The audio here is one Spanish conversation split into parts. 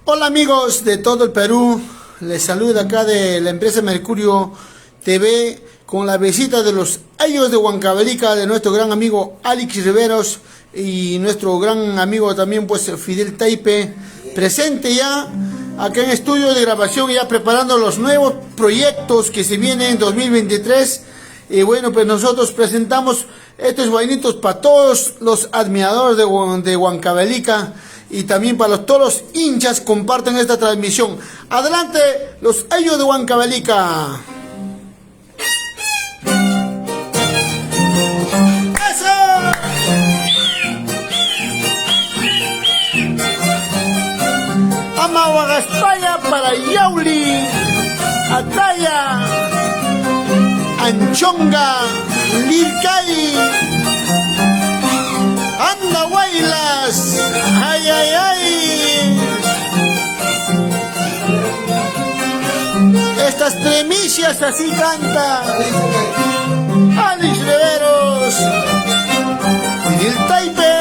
Hola amigos de todo el Perú, les saludo acá de la empresa Mercurio TV con la visita de los años de Huancavelica de nuestro gran amigo Alex Riveros y nuestro gran amigo también pues Fidel Taipe, presente ya acá en estudio de grabación, ya preparando los nuevos proyectos que se vienen en 2023. Y bueno, pues nosotros presentamos estos vainitos para todos los admiradores de Huancavelica y también para todos los hinchas comparten esta transmisión. Adelante, los años de Huancavelica. ¡Eso! Amahuagaspaya para Yauli, Ataya, Anchonga, Lircay, Andahuaylas, ay, ay, ay. Estas primicias así canta Alex Riveros y el Taipe.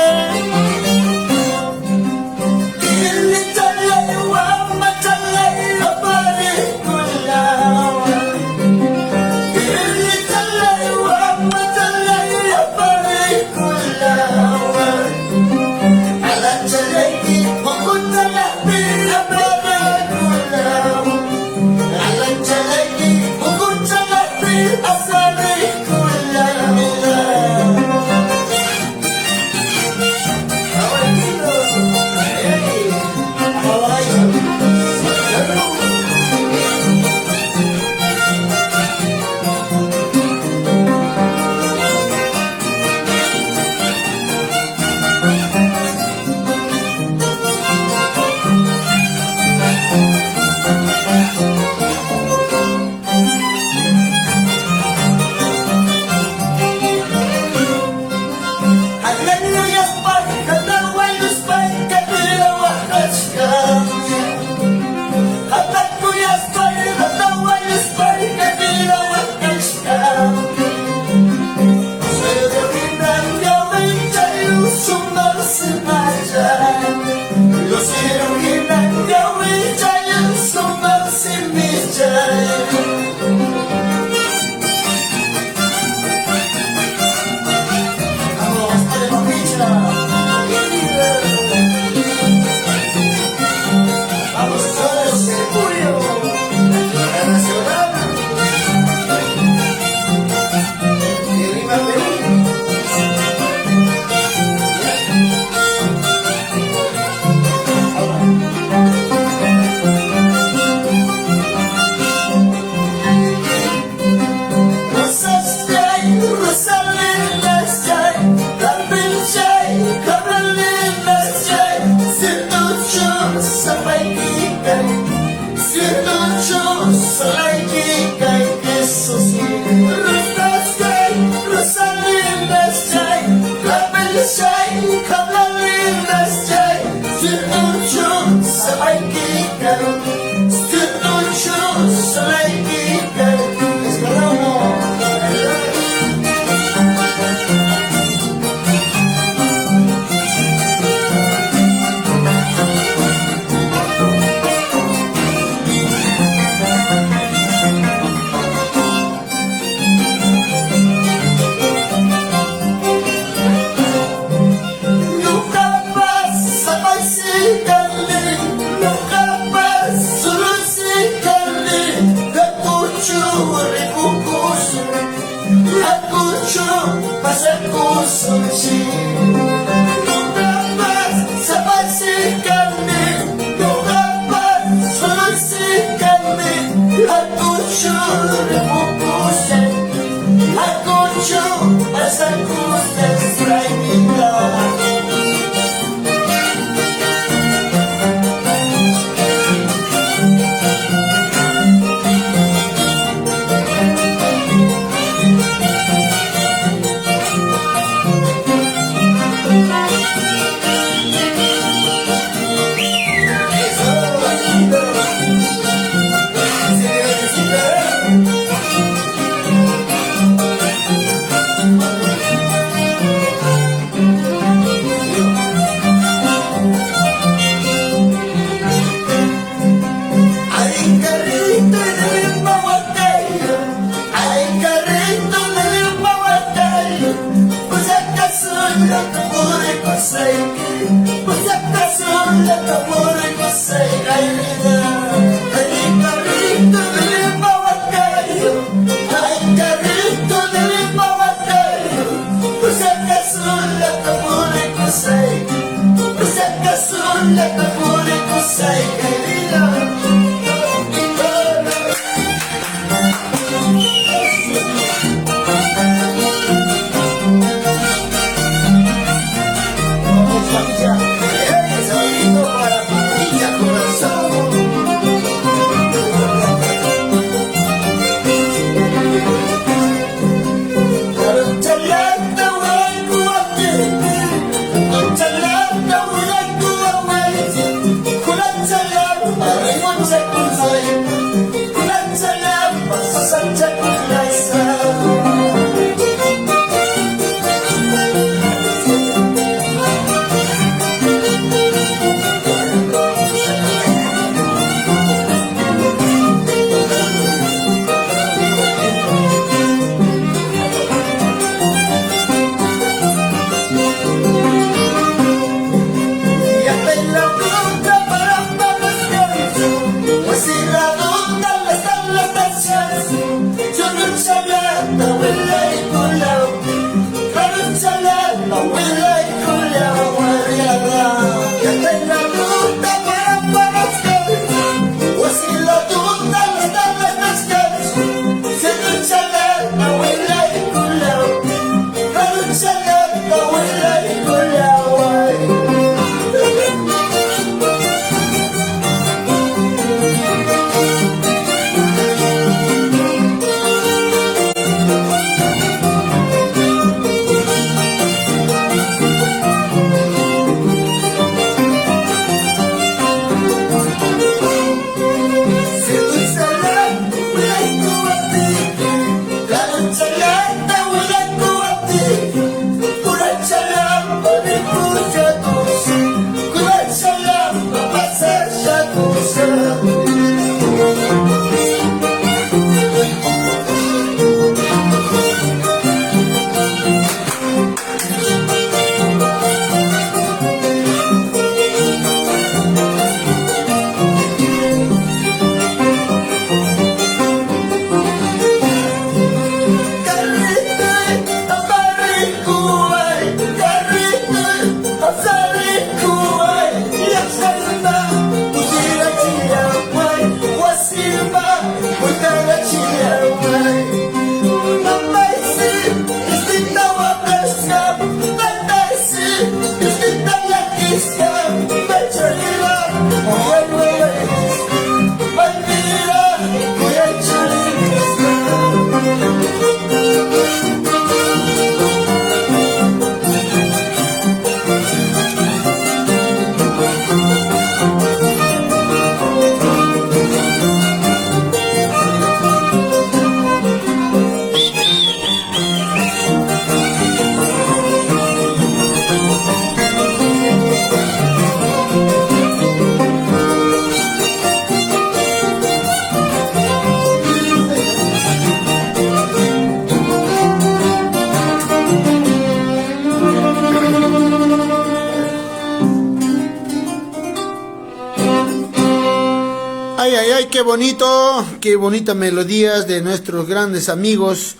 Ay, ay, ay, qué bonita melodías de nuestros grandes amigos,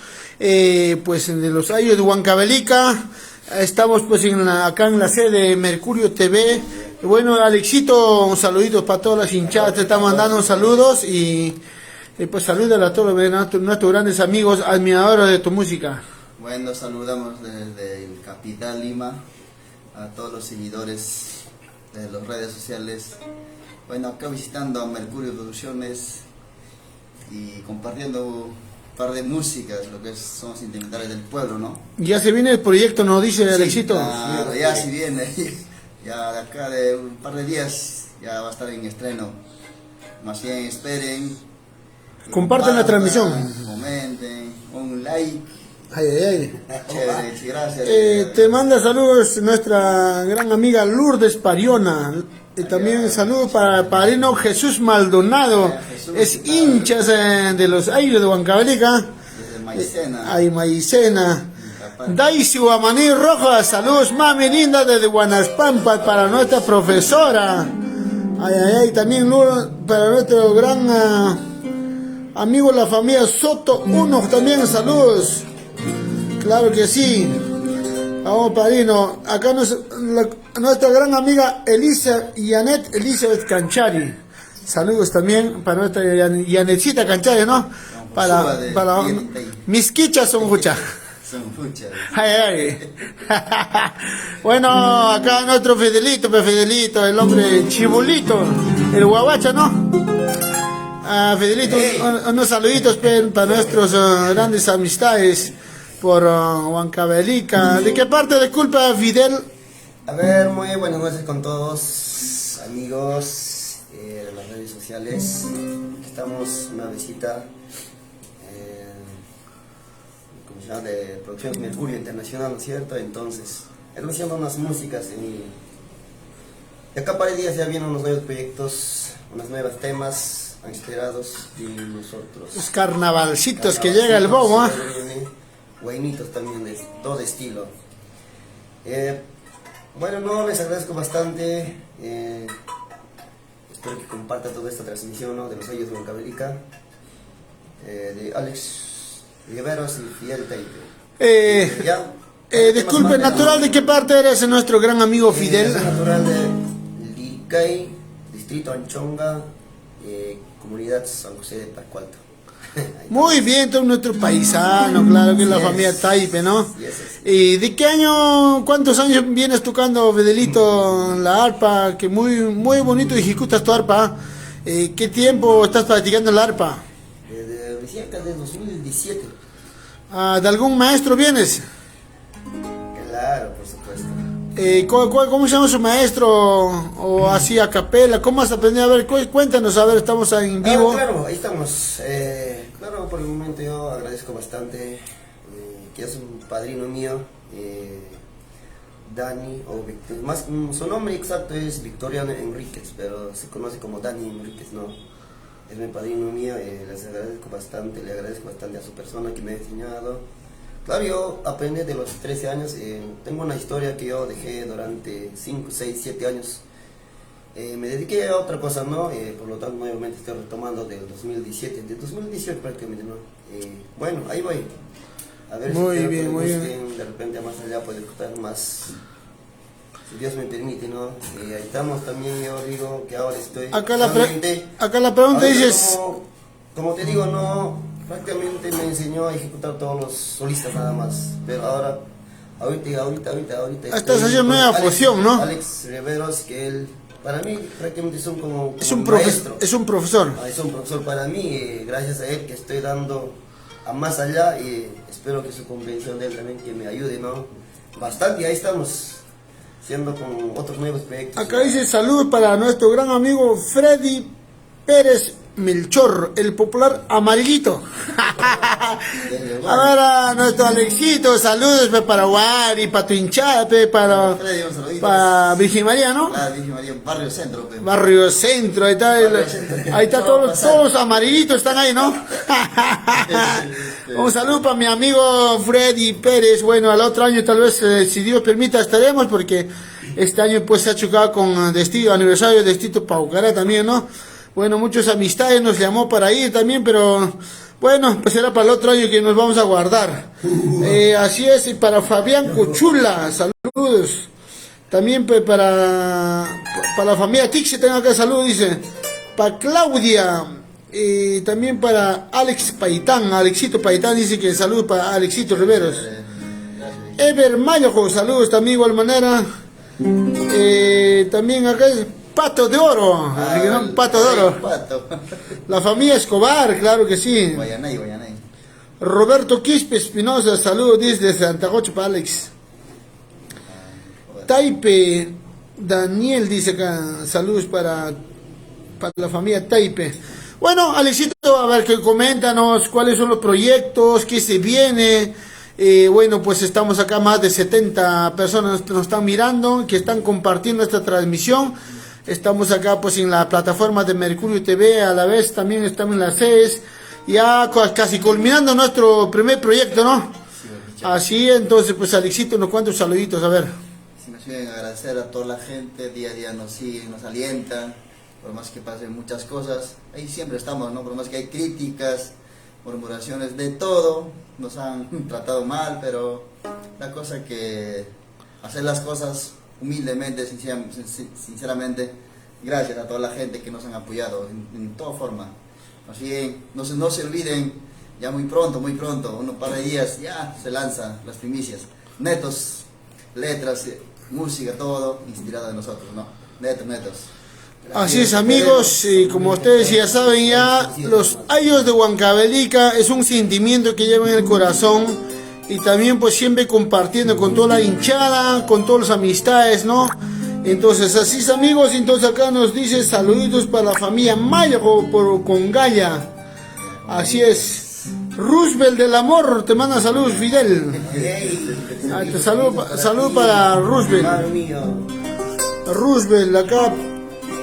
pues de los Ayos de Huancavelica. Estamos pues acá en la sede de Mercurio TV. Bueno, Alexito, un saludito para todas las hinchadas, te están mandando saludos y pues salúdale a todos nuestros grandes amigos, admiradores de tu música. Bueno, saludamos desde el capital Lima a todos los seguidores de las redes sociales. Bueno, acá visitando a Mercurio Producciones y compartiendo un par de músicas, lo que son sentimentales del pueblo, ¿no? Ya se viene el proyecto, ¿no? Dice Sí, Alexito. claro, ya se viene, ya de acá de un par de días ya va a estar en estreno. Más bien esperen. Compartan la transmisión. Comenten, un like. Ay, ay, ay. Chévere, sí, gracias. Te manda saludos nuestra gran amiga Lourdes Pariona. También saludos para Padrino Jesús Maldonado. Es hinchas de los Ayos de Huancavelica. Desde Maicena. Ay, Maicena. Daisy Guamaní Rojas. Saludos, mami linda, desde Guanaspampa para nuestra profesora. Ay, ay, ay, también para nuestro gran amigo, la familia Soto Uno, también saludos. Claro que sí. Vamos, padrino. Acá nuestra gran amiga Elizabeth Canchari. Saludos también para nuestra Yanetcita Canchari, ¿no? Para mis quichas son muchas. Son muchas. Ay, ay. Bueno, acá nuestro Fidelito, el hombre chibulito, el guabacha, ¿no? Fidelito, unos saluditos para nuestros grandes amistades por Huancavelica. ¿De qué parte de culpa, Fidel? A ver, muy buenas noches con todos, amigos de las redes sociales. Estamos una visita de Producciones Mercurio Internacional, ¿no es cierto? Entonces, estamos haciendo unas músicas de acá para días ya vienen unos nuevos proyectos, unos nuevos temas esperados de nosotros. Los carnavalcitos que llega el bobo, ¿eh? Guainitos también de todo estilo. Bueno, no, les agradezco bastante. Espero que compartan toda esta transmisión, ¿no?, de los sellos de Huancavelica, de Alex Riveros y Fidel Taipe. Disculpe, ¿natural de qué parte eres nuestro gran amigo Fidel? Soy natural de Licay, distrito Anchonga, comunidad San José de Pascualto. Muy bien, todo nuestro paisano, claro que es la familia Taipe, ¿no? ¿Y de qué año, cuántos años vienes tocando, Fidelito, la arpa? Que muy bonito ejecutas tu arpa. ¿Qué tiempo estás practicando la arpa? Desde cerca de 2017. ¿De algún maestro vienes? Claro, por supuesto. ¿Cómo se llama su maestro? ¿O así a capela? ¿Cómo has aprendido? A ver, cuéntanos, a ver, estamos en vivo. Claro, ahí estamos. Claro, por el momento yo agradezco bastante que es un padrino mío, Dani, o más, su nombre exacto es Victoriano Enríquez, pero se conoce como Dani Enríquez, ¿no? Es mi padrino mío, les agradezco bastante, le agradezco bastante a su persona que me ha enseñado. Claro, yo aprendí de los 13 años, tengo una historia que yo dejé durante 5, 6, 7 años. Me dediqué a otra cosa, ¿no? Por lo tanto, nuevamente estoy retomando del 2017, del 2018 prácticamente, ¿no? Bueno, ahí voy. A ver muy si bien, muy bien. De repente más allá puedo escuchar más, si Dios me permite, ¿no? Ahí estamos también, yo digo que ahora estoy... Acá la pregunta dices... Como te digo, no, prácticamente me enseñó a ejecutar todos los solistas nada más, pero ahorita estás haciendo nueva fusión, ¿no? Alex Riveros, que él, para mí prácticamente son como es un maestro. Es un profesor. Es un profesor para mí, gracias a él que estoy dando a más allá, y espero que su comprensión de él también que me ayude, ¿no? Bastante, y ahí estamos haciendo con otros nuevos proyectos. Acá dice saludos para nuestro gran amigo Freddy Pérez Melchor, el popular amarillito. A ver, a nuestro Alexito, saludos para Guari, para tu hinchada, para Virgen María, ¿no? Virgen María, Barrio Centro. Barrio Centro, ahí está, ahí está todos los amarillitos están ahí, ¿no? Un saludo para mi amigo Freddy Pérez. Bueno, al otro año tal vez, si Dios permita, estaremos, porque este año pues se ha chocado con aniversario de Distrito Paucará también, ¿no? Bueno, muchas amistades nos llamó para ir también, pero bueno, pues será para el otro año que nos vamos a guardar. Así es, y para Fabián Cochula, saludos. También para la familia Tixi, tengo acá saludos, dice. Para Claudia, también para Alex Paitán, Alexito Paitán dice que saludos para Alexito Riveros. Ever Mayojo, saludos también de igual manera. También acá es Pato de Oro, Pato de Oro. La familia Escobar, claro que sí. Guayanay. Roberto Quispe Espinosa, saludos desde Santa Rocha para Alex. Taipe Daniel dice acá, saludos para la familia Taipe. Bueno, Alexito, a ver, que coméntanos cuáles son los proyectos, qué se viene. Bueno, pues estamos acá, más de 70 personas nos están mirando, que están compartiendo esta transmisión. Estamos acá pues en la plataforma de Mercurio TV, a la vez también estamos en las sedes, ya casi culminando nuestro primer proyecto, ¿no? Sí, así, entonces pues Alexito, unos cuantos saluditos, a ver. Sí, nos quieren agradecer a toda la gente, día a día nos siguen, nos alientan, por más que pasen muchas cosas, ahí siempre estamos, ¿no? Por más que hay críticas, murmuraciones, de todo, nos han tratado mal, pero la cosa que hacer las cosas humildemente, sinceramente, gracias a toda la gente que nos han apoyado en toda forma. Así no se olviden, ya muy pronto, unos par de días, ya se lanzan las primicias. Netos, letras, música, todo inspirado de nosotros, ¿no? Netos. Así es, amigos, y como ustedes ya saben, ya los ayos de Huancavelica es un sentimiento que llevan en el corazón, y también pues siempre compartiendo con toda la hinchada, con todas las amistades, ¿no? Entonces así es, amigos. Entonces acá nos dice saluditos para la familia Mayo por Congaya. Así es. Roosevelt del amor te manda saludos, Fidel. Salud para Roosevelt. Roosevelt, acá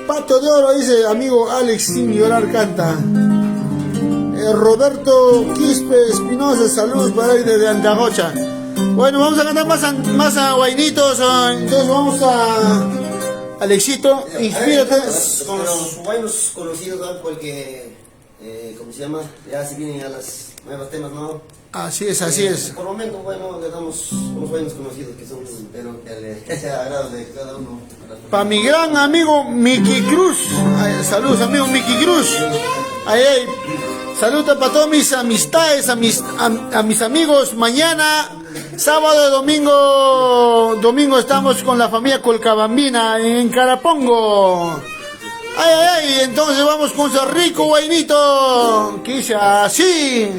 Pato de Oro dice, amigo Alex, sin llorar canta. Roberto Quispe Espinosa, saludos para ahí desde Andagocha. Bueno, vamos a cantar más a guainitos, entonces vamos a Alexito, inspírate. Con los buenos conocidos, ¿no? Porque, ¿cómo se llama? Ya se vienen a las nuevos temas, ¿no? Así es. Por el momento, bueno, le damos unos buenos conocidos que son... Espero que sea agrado de cada uno. Para mi gran amigo Mickey Cruz. Saludos, amigo Mickey Cruz. Saludos para todas mis amistades, a mis amigos. Mañana, sábado y domingo estamos con la familia Colcabambina en Carapongo. Entonces vamos con su rico guainito, que dice así.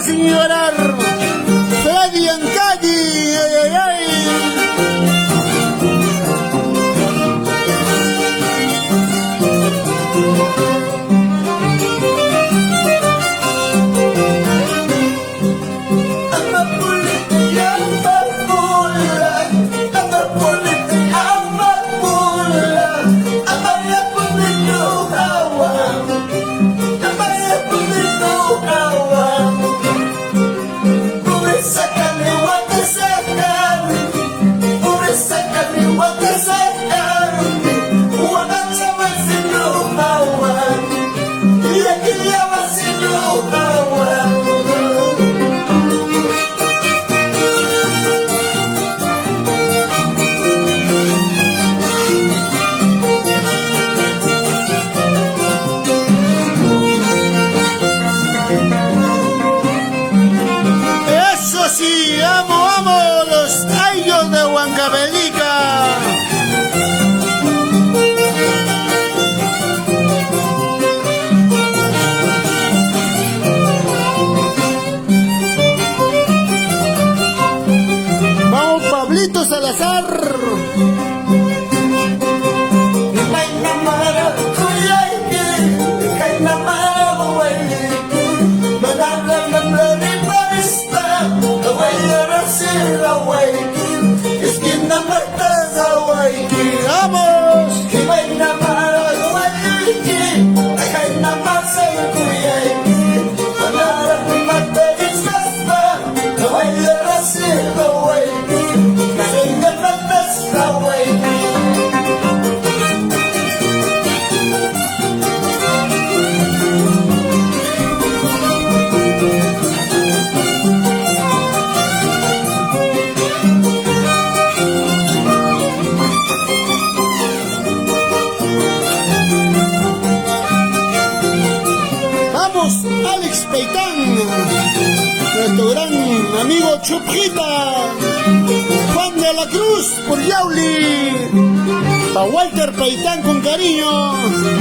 Sin llorar, Freddy Ancalli, sí, amo, amo los ayos de Huancavelica. Vamos, Pablito Salazar. Alex Peitán, nuestro gran amigo Chupjita, Juan de la Cruz por Yauli, pa' Walter Peitán con cariño.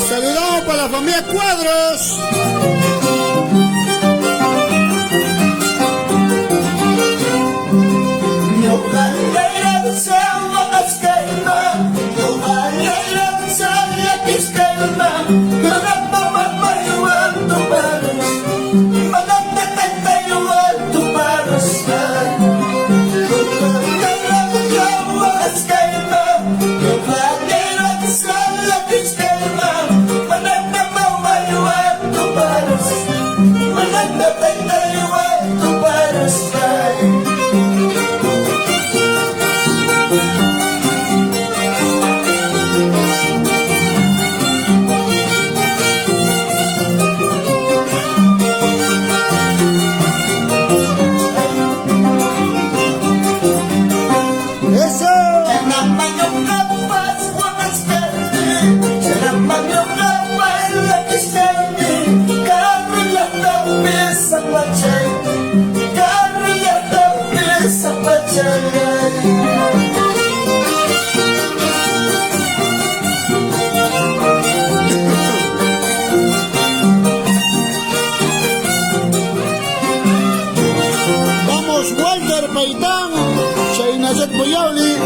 Saludamos para la familia Cuadros. Vamos, Walter Peitán, Chaynazet Boyauli.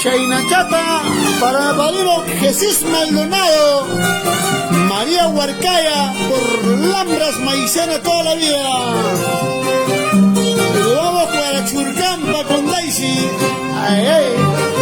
Chaynachata para el padrino Jesús Maldonado, María Huarcaya por Lambras Maicena toda la vida. Y vamos para Churcampa con Daisy. Ay, ay.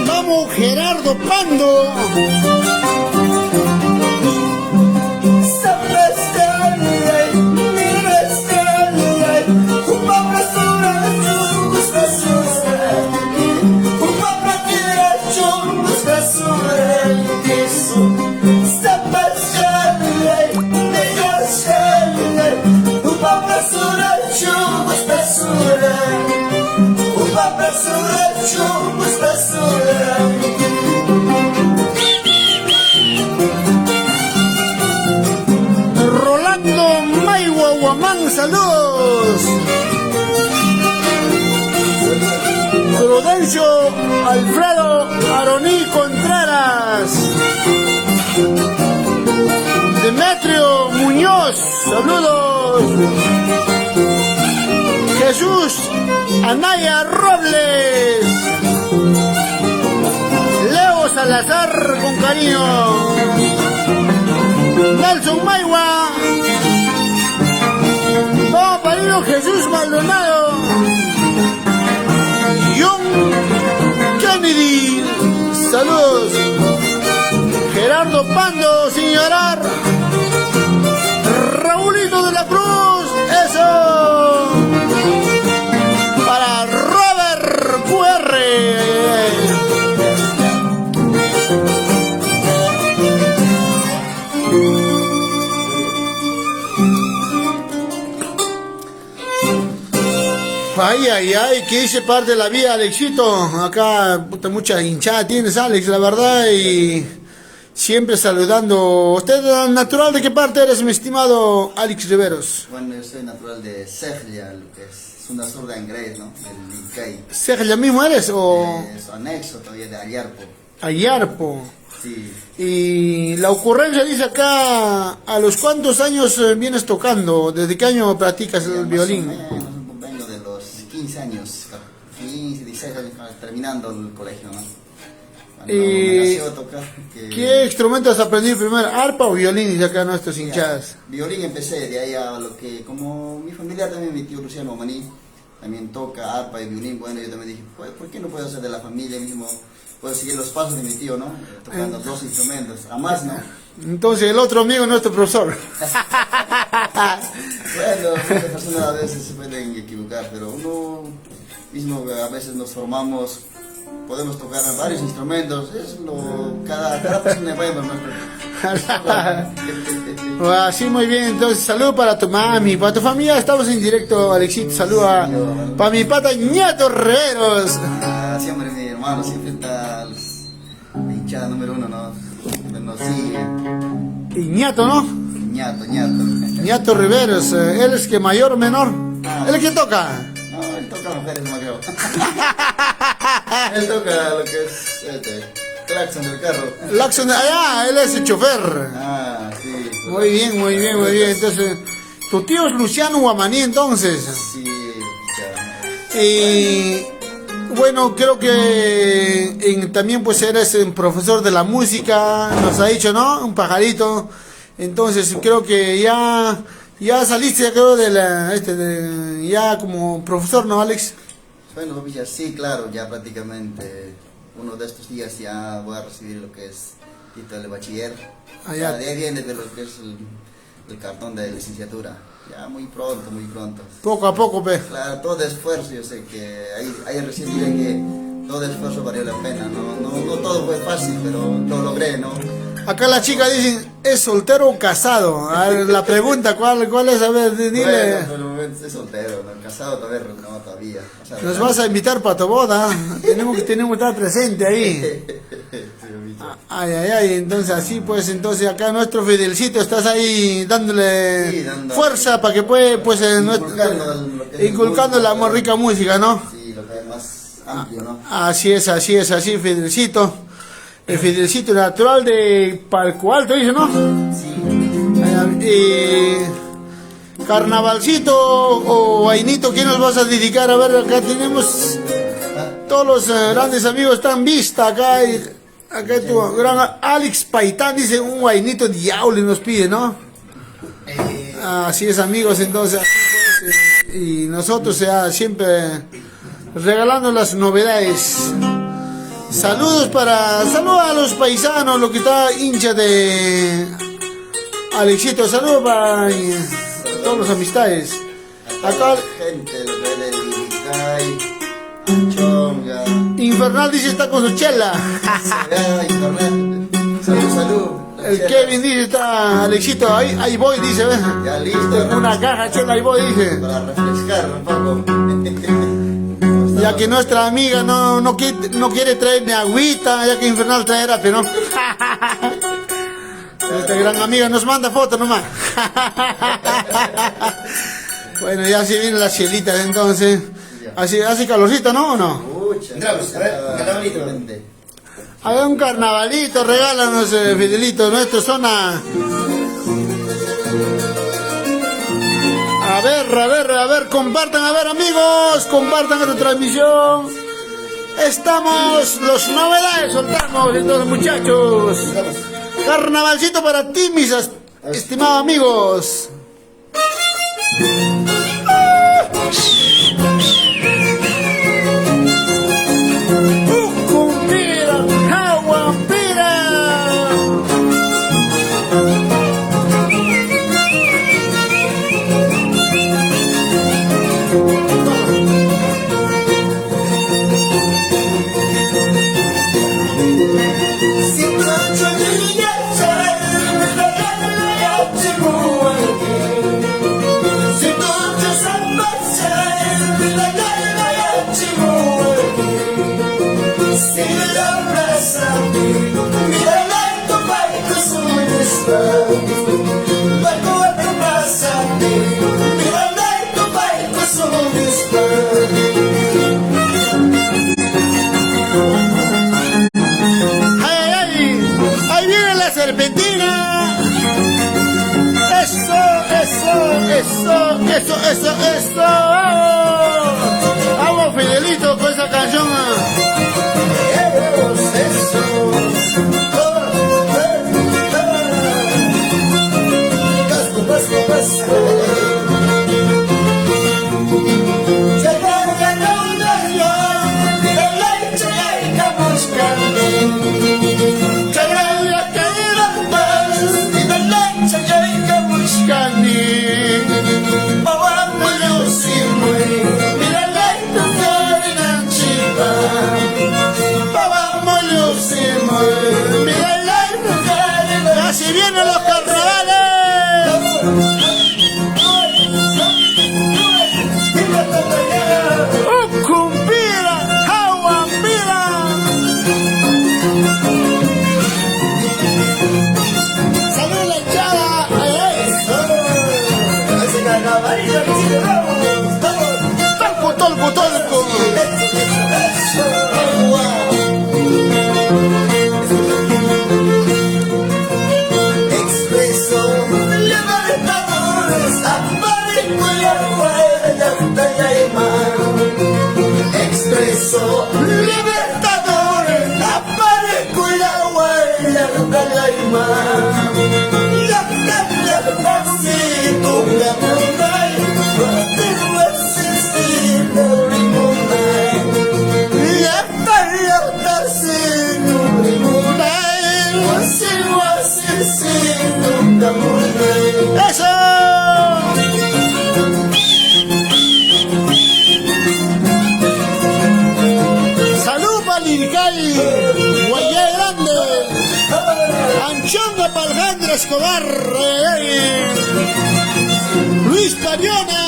Vamos, Gerardo Pando. Rolando Maiwa Guamán, saludos. Prudencio Alfredo Aroní Contreras. Demetrio Muñoz, saludos. Jesús Anaya Robles. Leo Salazar con cariño. Nelson Maiwa. Vamos, padrino Jesús Maldonado. John Kennedy, saludos. Gerardo Pando, sin llorar. Raulito de la Cruz, eso. Para Robert QR. Ay, ay, ay, que hice parte de la vida, Alexito. Acá, puta, mucha hinchada tienes, Alex, la verdad, y siempre saludando. ¿Usted natural de qué parte eres, mi estimado Alex Riveros? Bueno, yo soy natural de Seglia, lo que es una zurda en Grey, ¿no? El Icay. ¿Seglia mismo eres o...? Es anexo todavía de Ayarpo. Ayarpo. Sí. Y la ocurrencia dice acá, ¿a los cuántos años vienes tocando? ¿Desde qué año practicas el violín? Vengo de los 15 años, 15, 16 años, terminando el colegio, ¿no? Cuando me nació a tocar. ¿Qué instrumento has aprendido primero? ¿Arpa o violín? Dice acá nuestros hinchadas. Violín empecé, de ahí a lo que, como mi familia también, mi tío Luciano Maní, también toca arpa y violín, bueno, yo también dije, pues, ¿por qué no puedo hacer de la familia mismo? Puedo seguir los pasos de mi tío, ¿no? Tocando dos instrumentos, a más, ¿no? Entonces el otro amigo es nuestro profesor. Bueno, muchas personas a veces se pueden equivocar, pero uno mismo a veces nos formamos, podemos tocar varios instrumentos, es lo, cada persona bueno, ¿no? Así muy bien, entonces salud para tu mami, para tu familia, estamos en directo, Alexito, salud para mi pata Ñato Riveros. Ah, siempre mi hermano, siempre está la hinchada número uno, ¿no? Siempre nos sigue. Y Ñato, ¿no? Ñato. Ñato Riveros, ¿él es que mayor o menor? ¿Él es que toca? No, él toca mujeres, no creo. Él toca lo que es claxon del carro. Laxon, allá, él es el chofer. Ah, sí. Muy bien, muy bien, muy bien. Entonces, tu tío es Luciano Guamaní, entonces. Sí, ya. Y bueno, creo que también pues eres un profesor de la música, nos ha dicho, ¿no? Un pajarito. Entonces, creo que ya saliste, creo, de la, ya como profesor, ¿no, Alex? Bueno, ya sí, claro, ya prácticamente uno de estos días ya voy a recibir lo que es título de bachiller. Ya de ahí viene de lo que es el cartón de licenciatura. Ya muy pronto, muy pronto. Poco a poco, pe. Claro, todo esfuerzo, yo sé que ahí recién diré que todo esfuerzo valió la pena, no todo fue fácil, pero lo logré, ¿no? Acá las chicas dicen, ¿es soltero o casado? A ver, la pregunta, ¿cuál es? A ver, dile. Bueno, por el momento estoy soltero, ¿no? Casado todavía. O sea, Nos vas a invitar para tu boda. tenemos que estar presente ahí. Ay, ay, ay, entonces así pues, entonces acá nuestro Fidelcito, estás ahí dándole fuerza para que puede, pues, inculcando la más rica música, ¿no? Sí, lo que es más amplio, ¿no? Así es, Fidelcito. El Fidelcito natural de Palco Alto, dice, ¿no? Sí. Carnavalcito o Vainito, ¿quién nos vas a dedicar? A ver, acá tenemos todos los grandes amigos, están vista acá. Acá tu gran Alex Paitán dice un guainito diablo y nos pide, ¿no? Así es, amigos, entonces así pues, y nosotros ya siempre regalando las novedades. Saludos a los paisanos, lo que está hincha de Alexito, saludos para todas las amistades. Acá gente, lo que es el Liricay, Chonga. Infernal dice está con su chela. Internet. Salud. El Kevin dice está Alexito, ahí voy, dice, ¿ves? Ya listo. En una caja chela, ahí voy, dice. Para refrescar un poco. Ya que nuestra amiga no quiere traerme agüita, ya que Infernal traerá, pero no. Nuestra gran amiga nos manda fotos nomás. Bueno, ya se vienen las chelitas entonces. Hace calorcito, ¿no? ¿O no? Mucha. Entramos, a ver, carnavalito. A ver, un carnavalito, regálanos, Fidelito, nuestra zona. A ver, compartan, a ver, amigos, compartan esta transmisión. Estamos, los novedades soltamos, entonces, muchachos. Carnavalcito para ti, mis estimados amigos. Eso. Vamos, Fidelito, con esa canción. ¡Así vienen los carnavales! ¡Cumpira! ¡Aguampira! ¡Salud, la echada! Ese carnavalito que celebramos. ¡Tolco! Expreso libertadores, aparezco en la huella de la imagen. La calle así, con la montaña, no existir no limonada. La calle así, no limonada, así, nunca montaña. ¡Eso! Guayé Grande, Anchonga Paljandra Escobar, Luis Pariona,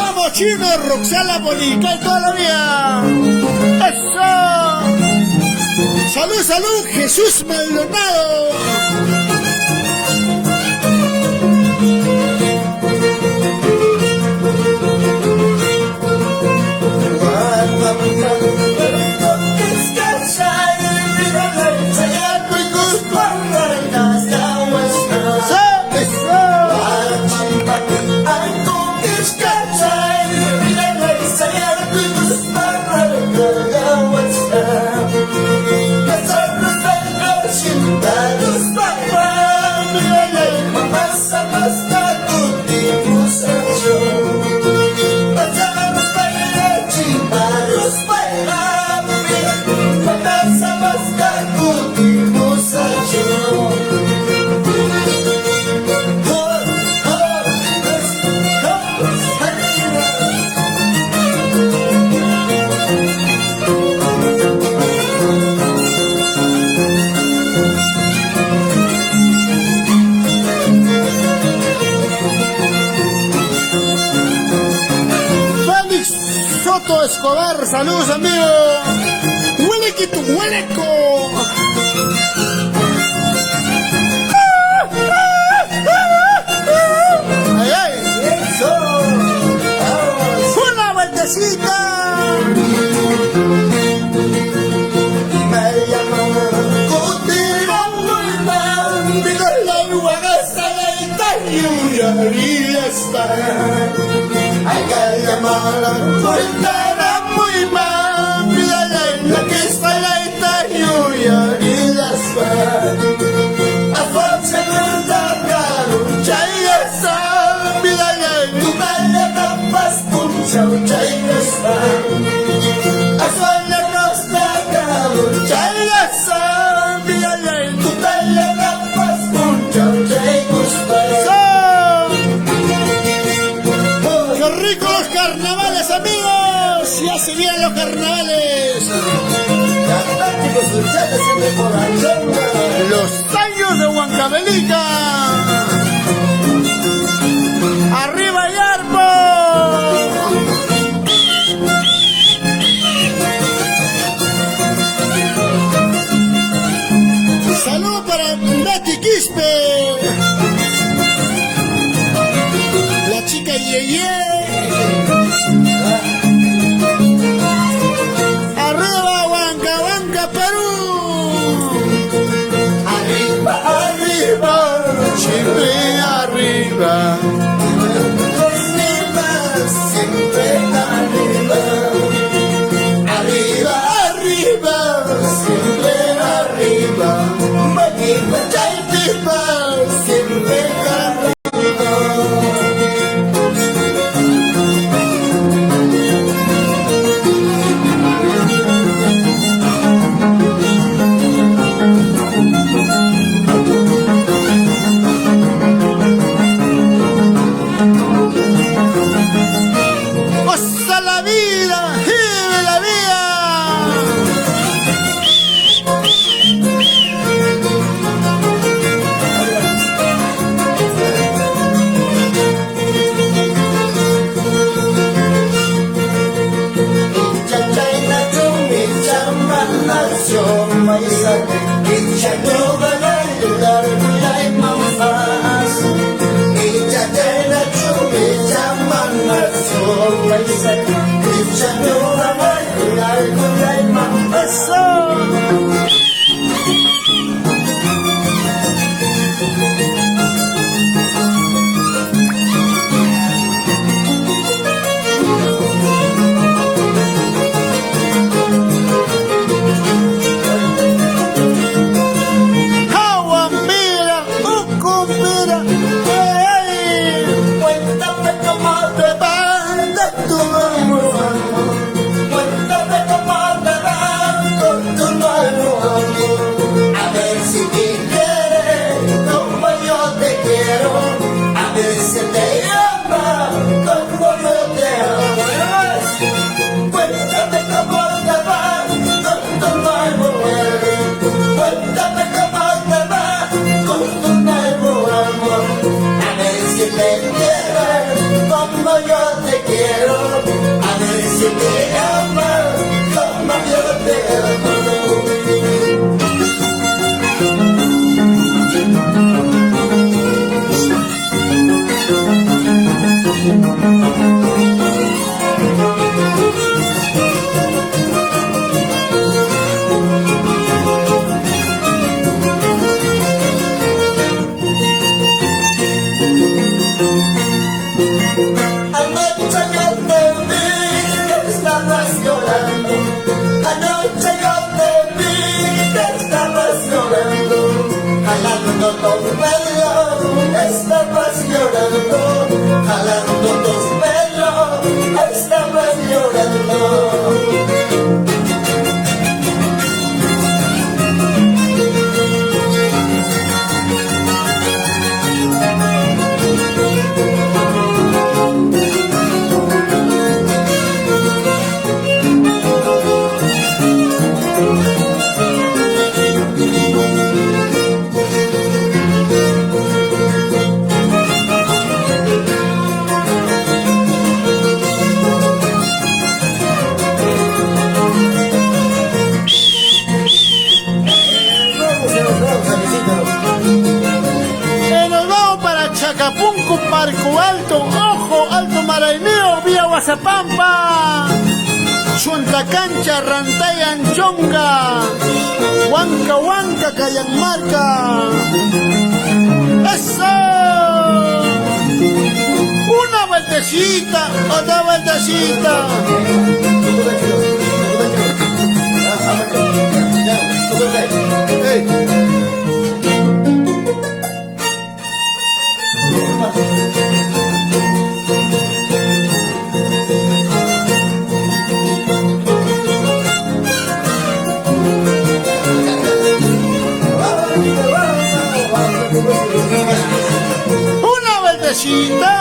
Amo Chino, Roxala Bolica y toda la vida. ¡Eso! ¡Salud, Jesús Maldonado! Otto Escobar, saludos amigos. Huelequito, hueleco. Ay, ay. Eso. Vamos. Una vueltecita. Me llaman Cutira muy mal. Digo la guagasa la italia y está. Hay que llamar a Estará muy mal, pídale la que está la italia y las a forza non toccare. Chay esa, pídale Tu bella tappas con ciao c'hai questa. A soglia costa cavo. Chay esa, pídale Tu bella tappas con ciao c'hai questa. ¡Qué rico los carnavales, amigos! ¡Ya se vienen los carnavales! Cantante con sus chatas siempre por la zona. ¡Los años de Huancavelica! ¡Arriba Yarbo! ¡Saludos para Betty Quispe! La chica Yeye. Arriba Huancahuanca, Perú. Arriba, arriba. Siempre arriba. Arriba, siempre arriba. Arriba, Arriba. siempre arriba. Arriba, arriba, siempre arriba. Goza la vida, vive la vida. Chachayna chumi chamanacio maisa Ichayoga lugar mulai mampas Ichachayna chumi chamanacio maisa Ichayoga lugar mulai mampas Aguambira, ucumbira, ey. Cuéntame cómo te va de tu nuevo amor. Cuéntame cómo te va con tu nuevo amor. A ver si te quieres como yo te quiero. A ver si te ama como yo te amo. Cuéntame cómo te va con tu nuevo amor. Cuéntame cómo te va con tu nuevo amor. A ver si te quieres como yo te quiero. A ver si te ama como yo te amo. Anoche yo te vi que estabas Guasapampa, Chunta Cancha, Rantaya, Anchonga, Huanca, Huanca, Cayanmarca. ¡Eso! Una vueltecita, otra vueltecita. Una vueltecita.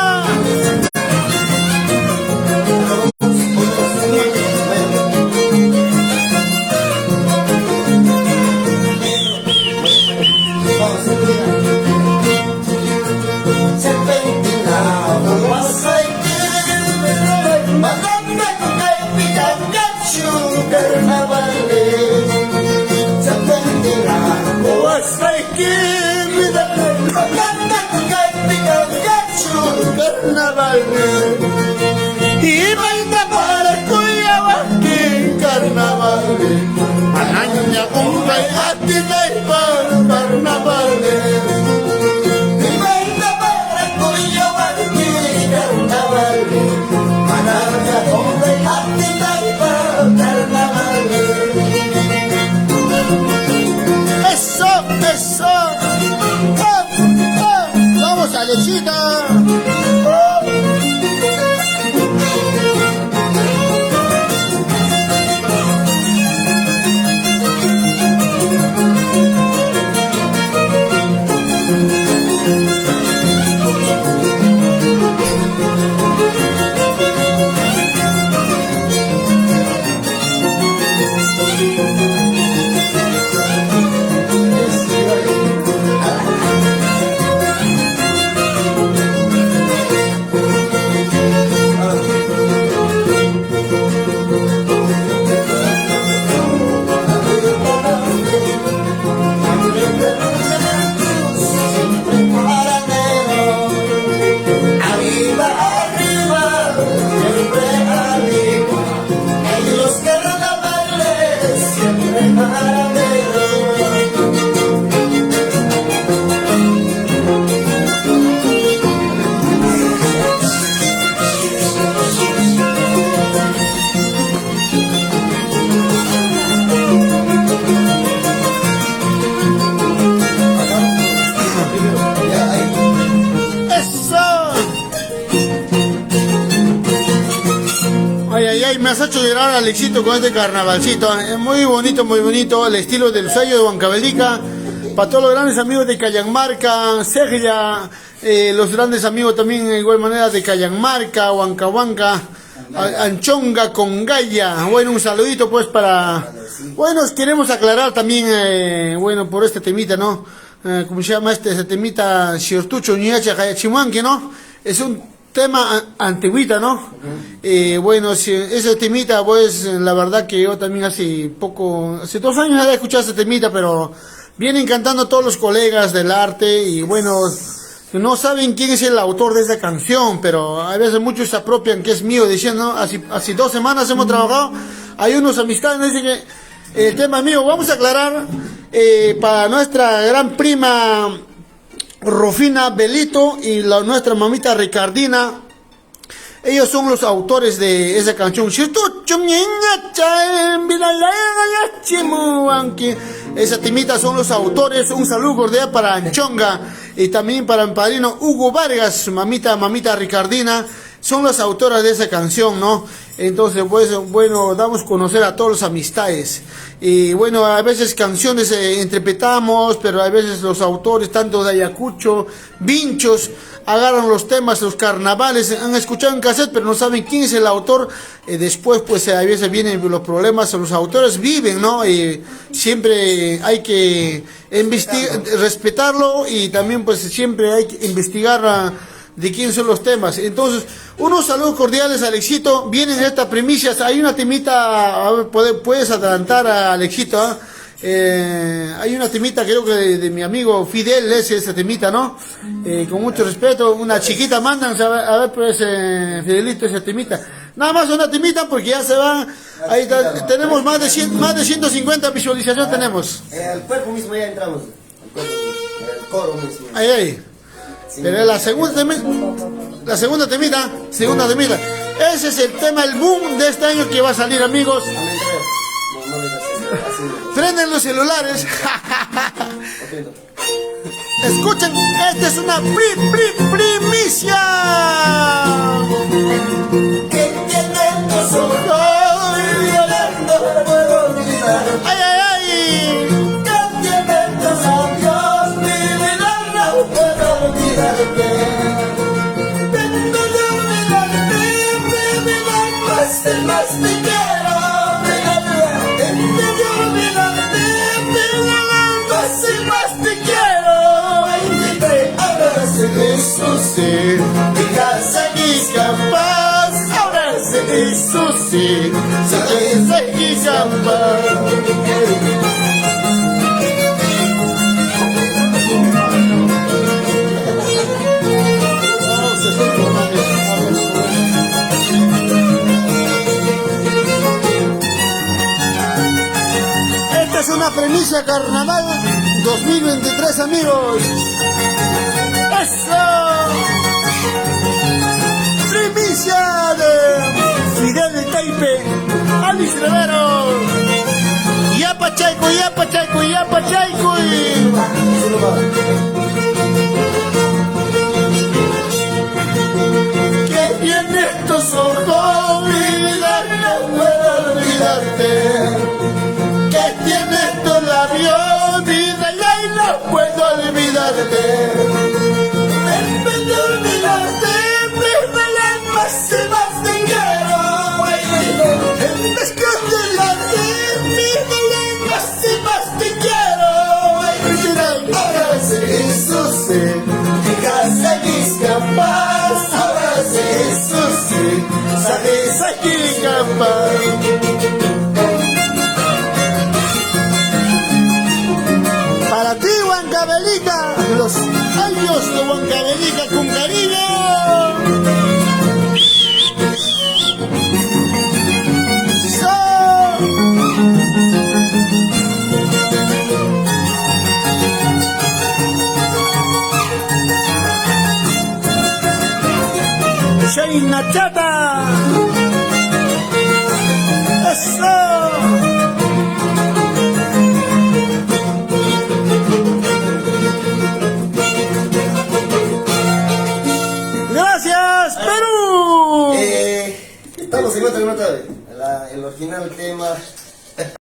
Y baila para Cuyahuaquín carnaval. Anaña un bailate para carnaval. Y baila para Cuyahuaquín carnaval. Anaña un bailate para carnaval. Eso, eso. Vamos, Alexita. Me has hecho llorar, Alexito, con este carnavalcito. Muy bonito, el estilo del sello de Huancavelica. Para todos los grandes amigos de Cayanmarca, Seglia, los grandes amigos también de igual manera de Cayanmarca, Huanca, Anchonga, Congaya. Bueno, un saludito pues para... Bueno, queremos aclarar también, bueno, por este temita, ¿no? ¿Cómo se llama este temita? Xirtucho, Ñacha, Cayachimanque, ¿no? Es un tema antiguita, ¿no? Bueno, si ese temita, pues la verdad que yo también hace 2 años había escuchado ese temita, pero vienen cantando todos los colegas del arte y bueno, no saben quién es el autor de esa canción, pero a veces muchos se apropian que es mío, diciendo, ¿no? Hace 2 semanas hemos trabajado, hay unos amistades, dicen que el tema es mío. Vamos a aclarar para nuestra gran prima Rufina Belito y nuestra mamita Ricardina. Ellos son los autores de esa canción. Esa timita son los autores. Un saludo cordial para Anchonga y también para mi padrino Hugo Vargas, mamita Ricardina. Son las autoras de esa canción, ¿no? Entonces, pues, bueno, damos a conocer a todas las amistades. Y bueno, a veces canciones interpretamos, pero a veces los autores, tanto de Ayacucho, Vinchos, agarran los temas, los carnavales, han escuchado en cassette, pero no saben quién es el autor. Después, pues, a veces vienen los problemas, los autores viven, ¿no? Y siempre hay que respetarlo y también, pues, siempre hay que investigar de quién son los temas. Entonces, unos saludos cordiales, Alexito. Vienen estas primicias. Hay una temita, a ver, puedes adelantar a Alexito, hay una temita, creo que de mi amigo Fidel, esa temita, ¿no? Con mucho respeto, una chiquita mandan, a ver pues, Fidelito, esa temita. Nada más una temita porque ya se va. Ahí está, tenemos más de 150 visualizaciones tenemos. El cuerpo mismo ya entramos. El coro mismo. Ahí, ahí. Pero la segunda temita, segunda temita. Ese es el tema, el boom de este año que va a salir, amigos. Prenden los celulares. Escuchen, esta es una primicia. Que tienen los ojos violando, puedo olvidar. Ay, ay, ay. Que tienen los labios violando, puedo olvidarte. Tengo que olvidarte, más te quiero. Tengo que olvidarte, más te quiero. Eso sí, dejas aquí capaz. Ahora eso sí, sabes aquí capaz. Esta es una premisa carnaval 2023, amigos. ¡Eso! Primicia de Fidel del Taipe, Alex Rivero. Yapa chaico, yapa chaico, yapa chaico. Que tiene estos ojos, mi vida, no puedo olvidarte. Que tiene estos labios, vida, ya no puedo olvidarte. Más te quiero. En vez que olvidarte, más te quiero. Ahora eso sí, dejas aquí capaz. Ahora eso sí, sabes aquí capaz. Para ti, Huancavelica, los años de Huancavelica con cariño. Shaina Chata. Eso.